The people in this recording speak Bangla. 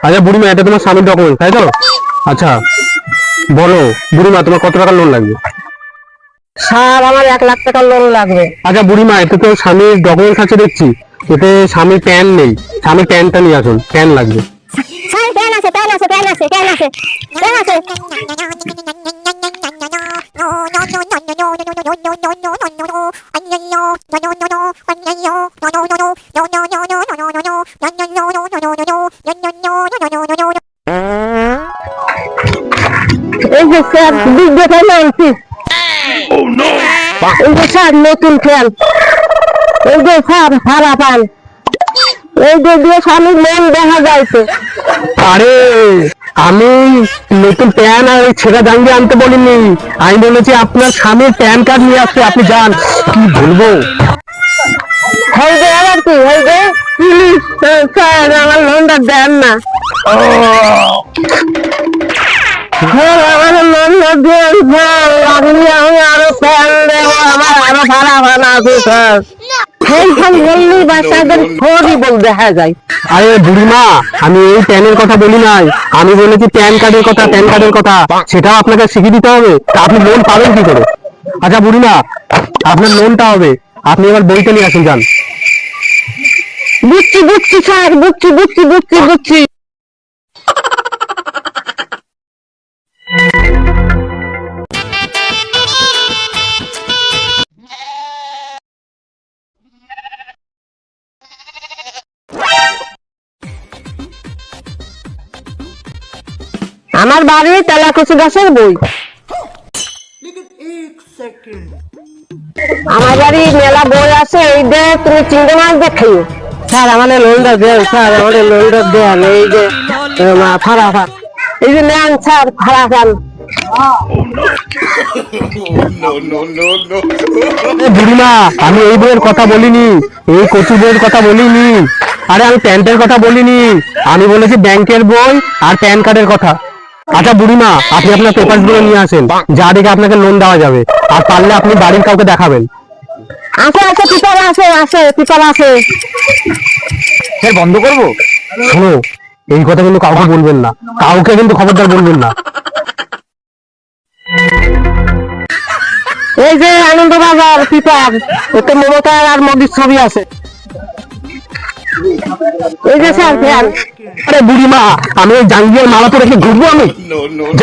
আচ্ছা বুড়িমা, এটা তোমার স্বামীর ডকুমেন্ট তাই তো? আচ্ছা বলো বুড়িমা, তোমার কত টাকা লোন লাগবে? স্যার আমার 1 লাখ টাকা লোন লাগবে। আচ্ছা বুড়িমা, এতে তো স্বামীর ডকুমেন্ট আছে দেখছি, এতে স্বামীর প্যান নেই, স্বামীর প্যানটা নিয়ে আসুন, প্যান লাগবে। স্যার প্যান আছে, প্যান আছে, প্যান আছে, প্যান আছে, প্যান আছে। এই যে স্যার বিজ্ঞ ফ্যান আনছি। এই যে স্যার নতুন ফ্যান। এই যে স্যার ভাড়া পান। এই যে দিয়ে স্বামীর মন দেখা যাইছে। আরে আমি নতুন প্যান আর ওই ছেঁড়া জাঙ্গি আনতে বলিনি, আমি বলেছি আপনার স্বামীর প্যান কার্ড নিয়ে আসতে, আপনি যান। কি বলবো? হইবে আবার কি হইবে? প্লিজ স্যার আমার লোনটা দেন না। স্যার আমার লোনটা দেন স্যার, আপনি আমি আরো ফ্যান দেবো, আমার আরো ভাড়া ভাড়া আছে স্যার। সেইখান বললেই বাচ্চাদের হরিবল দেখা যায়। আরে বুড়িমা, আমি এই প্যানের কথা বলি নাই, আমি বলেছি প্যান কার্ডের কথা, প্যান কার্ডের কথা, সেটাও আপনাকে শিখিয়ে দিতে হবে, তা আপনি লোন পাবেন কি করে? আচ্ছা বুড়িমা, আপনার লোনটা হবে, আপনি এবার বইটা নিয়ে আসুন, যান। বুঝছি বুঝছি স্যার, বুঝছি বুঝছি বুঝছি বুঝছি। আমার বাড়ি তেলাকুচি গাছের বই। আমার বাড়ি মেলা বই আছে, এই যে তুমি চিংড়ি মাছ দেখাইও। স্যার আমাদের লোনটা দেন, স্যার আমাদের লোনটা দেন। এই যে ফাড়া ফান, এই যে নেন স্যার ফাড়া ফান। বুড়িমা, আমি এই বইয়ের কথা বলিনি, এই কচু বইয়ের কথা বলিনি, আরে আমি প্যান্টের কথা বলিনি, আমি বলেছি ব্যাংকের বই আর প্যান কার্ডের কথা। আচ্ছা বুড়িমা, আপনি আপনার পেপারস গুলো নিয়ে আসেন, যা দেখে আপনাকে লোন দেওয়া যাবে, আর পারলে আপনি বাড়ির কাউকে দেখাবেন। আছে আছে পিপার আছে, আছে পিপার আছে। বন্ধ করবো? শোনো, এই কথা কিন্তু কাউকে বলবেন না, কাউকে কিন্তু খবরদার বলবেন না। এই যে আনন্দবাজার পিপার, ওতে মমতা আর মোদির ছবি আছে। এই যে স্যার ফ্যান। আরে বুড়িমা, আমি ওই জাঙ্গিয়ার মালা পরে কি ঘুরবো আমি?